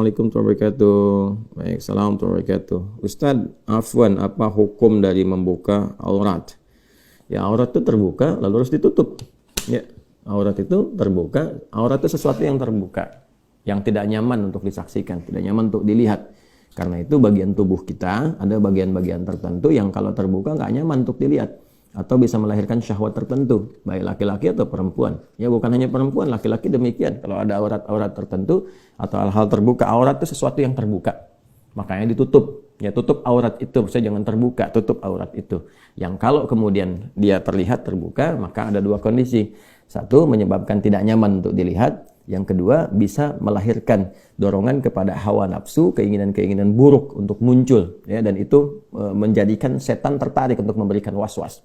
Assalamualaikum warahmatullahi wabarakatuh. Baik, salam warahmatullahi wabarakatuh. Ustadz, afwan, apa hukum dari membuka aurat? Ya, aurat itu terbuka, lalu harus ditutup. Ya, aurat itu terbuka, aurat itu sesuatu yang terbuka, yang tidak nyaman untuk disaksikan, tidak nyaman untuk dilihat. Karena itu bagian tubuh kita, ada bagian-bagian tertentu yang kalau terbuka nggak nyaman untuk dilihat. Atau bisa melahirkan syahwat tertentu, baik laki-laki atau perempuan. Ya, bukan hanya perempuan, laki-laki demikian. Kalau ada aurat-aurat tertentu atau hal-hal terbuka, aurat itu sesuatu yang terbuka. Makanya ditutup. Ya, tutup aurat itu, maksudnya jangan terbuka, tutup aurat itu. Yang kalau kemudian dia terlihat terbuka, maka ada dua kondisi. Satu, menyebabkan tidak nyaman untuk dilihat. Yang kedua, bisa melahirkan dorongan kepada hawa nafsu, keinginan-keinginan buruk untuk muncul. Ya, dan itu menjadikan setan tertarik untuk memberikan was-was.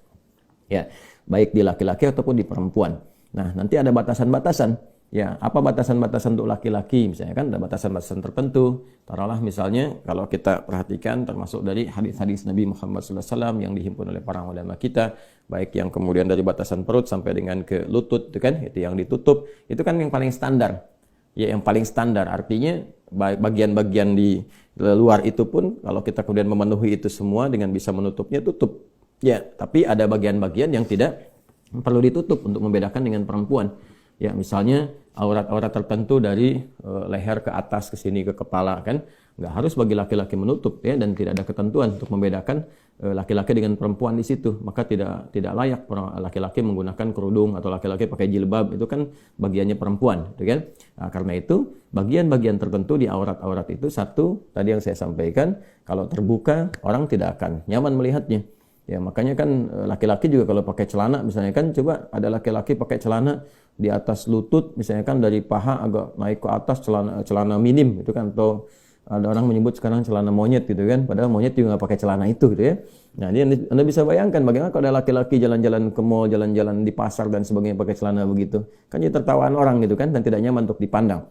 Ya, baik di laki-laki ataupun di perempuan. Nah, nanti ada batasan-batasan. Ya, apa batasan-batasan untuk laki-laki? Misalnya kan ada batasan-batasan tertentu. Taruhlah misalnya kalau kita perhatikan termasuk dari hadis-hadis Nabi Muhammad SAW yang dihimpun oleh para ulama kita, baik yang kemudian dari batasan perut sampai dengan ke lutut, itu kan, itu yang ditutup, itu kan yang paling standar. Ya, yang paling standar artinya bagian-bagian di luar itu pun kalau kita kemudian memenuhi itu semua dengan bisa menutupnya, tutup. Ya, tapi ada bagian-bagian yang tidak perlu ditutup untuk membedakan dengan perempuan. Ya, misalnya aurat-aurat tertentu dari leher ke atas ke sini ke kepala kan, nggak harus bagi laki-laki menutup ya, dan tidak ada ketentuan untuk membedakan laki-laki dengan perempuan di situ. Maka tidak layak laki-laki menggunakan kerudung atau laki-laki pakai jilbab, itu kan bagiannya perempuan, gitu kan? Nah, karena itu bagian-bagian tertentu di aurat-aurat itu, satu tadi yang saya sampaikan, kalau terbuka orang tidak akan nyaman melihatnya. Ya, makanya kan laki-laki juga kalau pakai celana misalnya kan, coba ada laki-laki pakai celana di atas lutut misalnya kan, dari paha agak naik ke atas, celana minim itu kan, atau ada orang menyebut sekarang celana monyet gitu kan, padahal monyet juga nggak pakai celana itu gitu ya. Nah, ini Anda bisa bayangkan bagaimana kalau ada laki-laki jalan-jalan ke mall, jalan-jalan di pasar dan sebagainya pakai celana begitu, kan jadi tertawaan orang gitu kan, dan tidak nyaman untuk dipandang.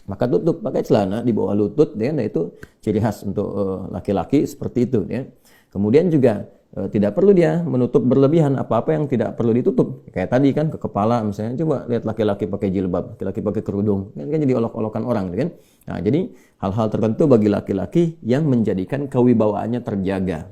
Maka tutup, pakai celana di bawah lutut ya, nah itu ciri khas untuk laki-laki seperti itu ya. Kemudian juga tidak perlu dia menutup berlebihan apa-apa yang tidak perlu ditutup. Kayak tadi kan ke kepala misalnya, coba lihat laki-laki pakai jilbab, laki-laki pakai kerudung, kan jadi olok-olokan orang kan. Nah, jadi hal-hal tertentu bagi laki-laki yang menjadikan kewibawaannya terjaga,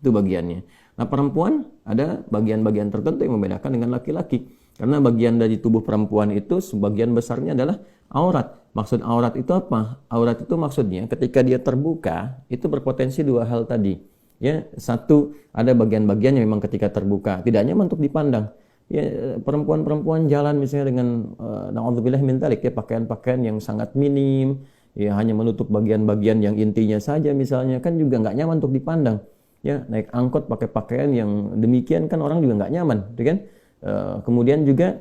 itu bagiannya. Nah, perempuan ada bagian-bagian tertentu yang membedakan dengan laki-laki. Karena bagian dari tubuh perempuan itu sebagian besarnya adalah aurat. Maksud aurat itu apa? Aurat itu maksudnya ketika dia terbuka, itu berpotensi dua hal tadi. Ya, satu, ada bagian-bagian yang memang ketika terbuka tidak nyaman untuk dipandang. Ya, perempuan-perempuan jalan misalnya dengan na'udzubillah min dzalik ya, pakaian-pakaian yang sangat minim, ya hanya menutup bagian-bagian yang intinya saja misalnya, kan juga nggak nyaman untuk dipandang. Ya, naik angkot pakai pakaian yang demikian kan orang juga nggak nyaman, gitu kan? Kemudian juga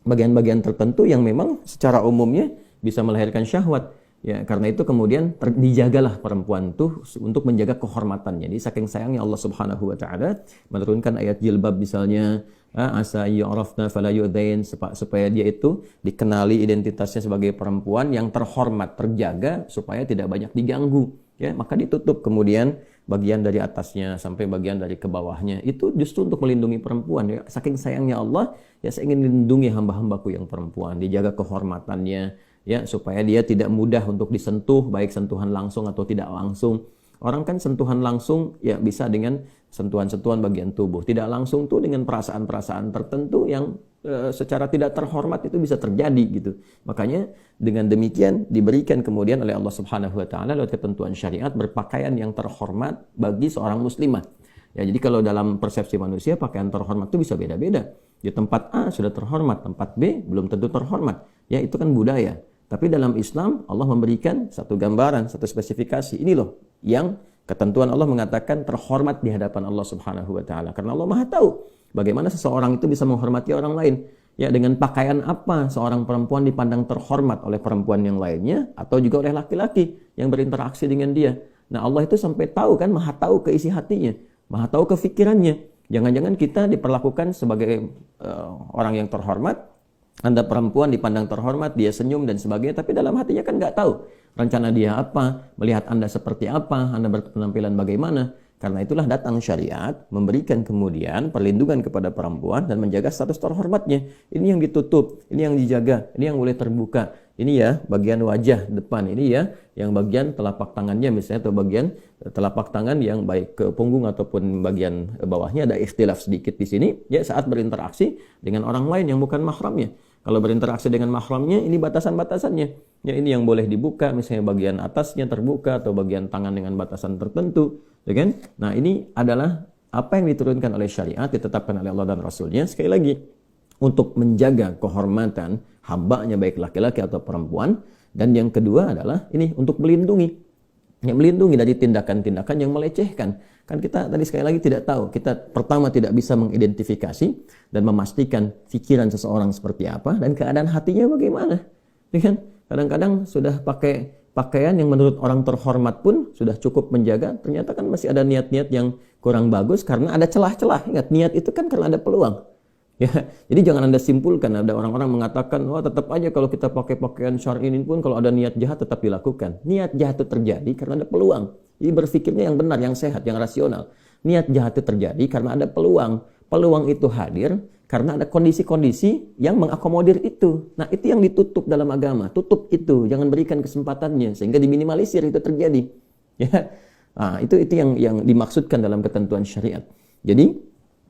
bagian-bagian tertentu yang memang secara umumnya bisa melahirkan syahwat. Ya, karena itu kemudian dijagalah perempuan tuh untuk menjaga kehormatannya. Jadi saking sayangnya Allah Subhanahu wa taala menurunkan ayat jilbab misalnya, asa yu'rafna fala yu'dain, supaya dia itu dikenali identitasnya sebagai perempuan yang terhormat, terjaga supaya tidak banyak diganggu. Ya, maka ditutup kemudian bagian dari atasnya sampai bagian dari ke bawahnya. Itu justru untuk melindungi perempuan ya. Saking sayangnya Allah, ya saya ingin melindungi hamba-hambaku yang perempuan, dijaga kehormatannya. Ya, supaya dia tidak mudah untuk disentuh, baik sentuhan langsung atau tidak langsung. Orang kan sentuhan langsung ya bisa dengan sentuhan-sentuhan bagian tubuh. Tidak langsung tuh dengan perasaan-perasaan tertentu yang secara tidak terhormat itu bisa terjadi gitu. Makanya dengan demikian diberikan kemudian oleh Allah Subhanahu wa taala lewat ketentuan syariat berpakaian yang terhormat bagi seorang muslimah. Ya, jadi kalau dalam persepsi manusia pakaian terhormat itu bisa beda-beda. Di tempat A sudah terhormat, tempat B belum tentu terhormat. Ya, itu kan budaya. Tapi dalam Islam Allah memberikan satu gambaran, satu spesifikasi. Ini loh yang ketentuan Allah mengatakan terhormat di hadapan Allah Subhanahu wa taala. Karena Allah Maha tahu bagaimana seseorang itu bisa menghormati orang lain. Ya, dengan pakaian apa seorang perempuan dipandang terhormat oleh perempuan yang lainnya atau juga oleh laki-laki yang berinteraksi dengan dia. Nah, Allah itu sampai tahu kan, Maha tahu keisi hatinya, Maha tahu kefikirannya. Jangan-jangan kita diperlakukan sebagai orang yang terhormat, Anda perempuan dipandang terhormat, dia senyum dan sebagainya, tapi dalam hatinya kan nggak tahu rencana dia apa, melihat Anda seperti apa, Anda berpenampilan bagaimana. Karena itulah datang syariat memberikan kemudian perlindungan kepada perempuan dan menjaga status terhormatnya. Ini yang ditutup, ini yang dijaga, ini yang boleh terbuka. ini ya bagian wajah depan, ini ya yang bagian telapak tangannya misalnya, atau bagian telapak tangan yang baik ke punggung ataupun bagian bawahnya ada ikhtilaf sedikit di sini ya saat berinteraksi dengan orang lain yang bukan mahramnya. Kalau berinteraksi dengan mahramnya, ini batasan-batasannya. Ya, ini yang boleh dibuka, misalnya bagian atasnya terbuka atau bagian tangan dengan batasan tertentu, ya kan? Nah, ini adalah apa yang diturunkan oleh syariat, ditetapkan oleh Allah dan Rasulnya. Sekali lagi, untuk menjaga kehormatan hambanya baik laki-laki atau perempuan. Dan yang kedua adalah ini untuk melindungi. Ya, melindungi dari tindakan-tindakan yang melecehkan. Kan kita tadi sekali lagi tidak tahu. Kita pertama tidak bisa mengidentifikasi dan memastikan pikiran seseorang seperti apa dan keadaan hatinya bagaimana. Ya kan? Kadang-kadang sudah pakai pakaian yang menurut orang terhormat pun sudah cukup menjaga, ternyata kan masih ada niat-niat yang kurang bagus karena ada celah-celah. Ingat, niat itu kan karena ada peluang. Ya, jadi jangan Anda simpulkan, ada orang-orang mengatakan, wah tetap aja kalau kita pakai pakaian syar'i ini pun kalau ada niat jahat tetap dilakukan. Niat jahat itu terjadi karena ada peluang. Jadi berpikirnya yang benar, yang sehat, yang rasional. Niat jahat itu terjadi karena ada peluang. Peluang itu hadir karena ada kondisi-kondisi yang mengakomodir itu. Nah, itu yang ditutup dalam agama. Tutup itu, jangan berikan kesempatannya sehingga diminimalisir itu terjadi. Ya. Nah, itu yang dimaksudkan dalam ketentuan syariat. Jadi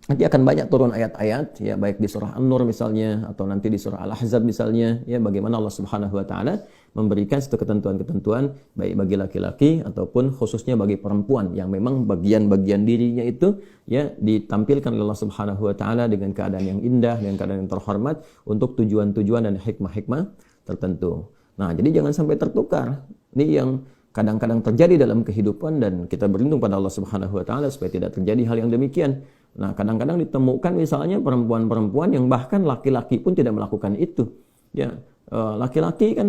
nanti akan banyak turun ayat-ayat ya, baik di surah An-Nur misalnya atau nanti di surah Al-Ahzab misalnya ya, bagaimana Allah Subhanahu wa taala memberikan satu ketentuan-ketentuan baik bagi laki-laki ataupun khususnya bagi perempuan yang memang bagian-bagian dirinya itu ya ditampilkan oleh Allah Subhanahu wa taala dengan keadaan yang indah, dengan keadaan yang terhormat untuk tujuan-tujuan dan hikmah-hikmah tertentu. Nah, jadi jangan sampai tertukar. Ini yang kadang-kadang terjadi dalam kehidupan dan kita berlindung pada Allah Subhanahu wa taala supaya tidak terjadi hal yang demikian. Nah, kadang-kadang ditemukan misalnya perempuan-perempuan yang bahkan laki-laki pun tidak melakukan itu. Ya, laki-laki kan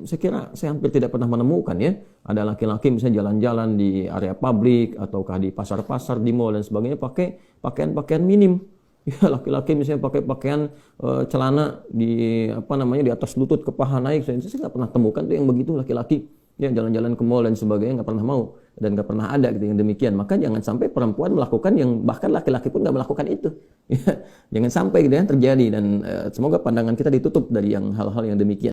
saya hampir tidak pernah menemukan ya, ada laki-laki misalnya jalan-jalan di area publik ataukah di pasar-pasar, di mall dan sebagainya pakai pakaian-pakaian minim. Ya, laki-laki misalnya pakai pakaian celana di di atas lutut ke paha naik. Saya nggak pernah temukan tuh yang begitu laki-laki. Ya, jalan-jalan ke mall dan sebagainya nggak pernah mau dan nggak pernah ada gitu yang demikian. Maka jangan sampai perempuan melakukan yang bahkan laki-laki pun nggak melakukan itu. Ya, jangan sampai gitu ya terjadi dan semoga pandangan kita ditutup dari yang hal-hal yang demikian.